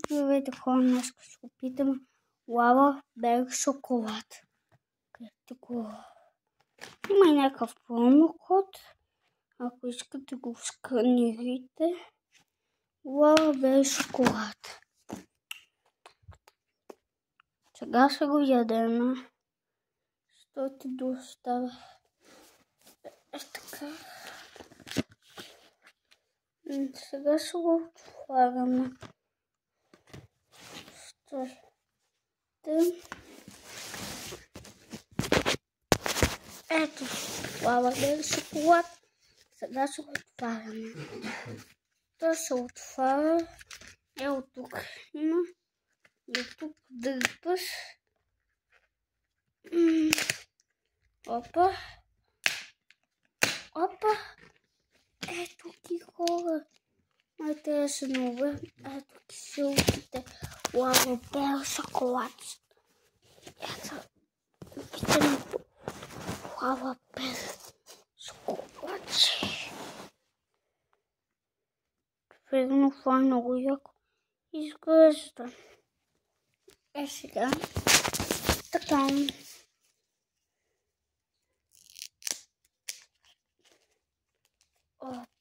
Здравейте хора, днес ще се опитаме лава бер шоколад. Има и някакъв промокод, ако искате го сканирайте. Лава бер шоколад. Сега ще го ядем, защото достава така. Сега ще го отваряме. Ето, лава бер шоколад. Сега ще го отваряме. То се отваря. Ето тук има. И тук дърпаш. Опа. Опа. Ето ги хора. Май трябва се нове. Ето киселките. Лава бер шоколад. Ето. Питаме лава бер шоколад. Верно, това е много яко. Изглежда. Сега. Така.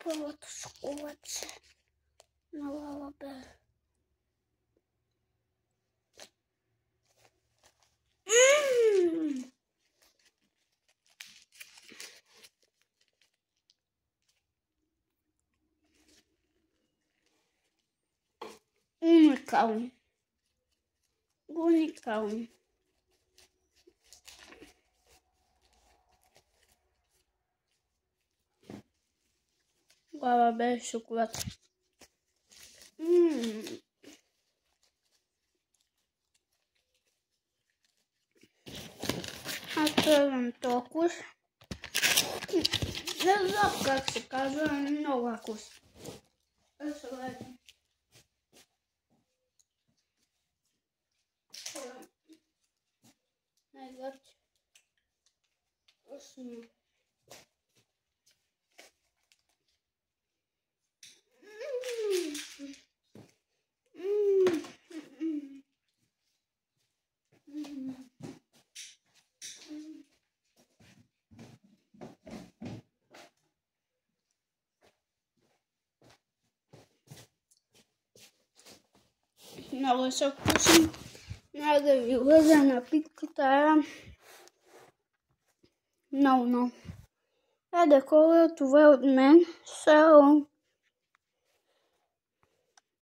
Първото шоколадче на лава бер. Уникално. Уникално. Лава бер шоколад. Аз тръгвам толкова. Не знам как се казва, много вкус. Най-гърче. Вкусно. Много са вкусни. Няма да ви лъжа, напитката е много. Айде хора, това е от мен. Шалом.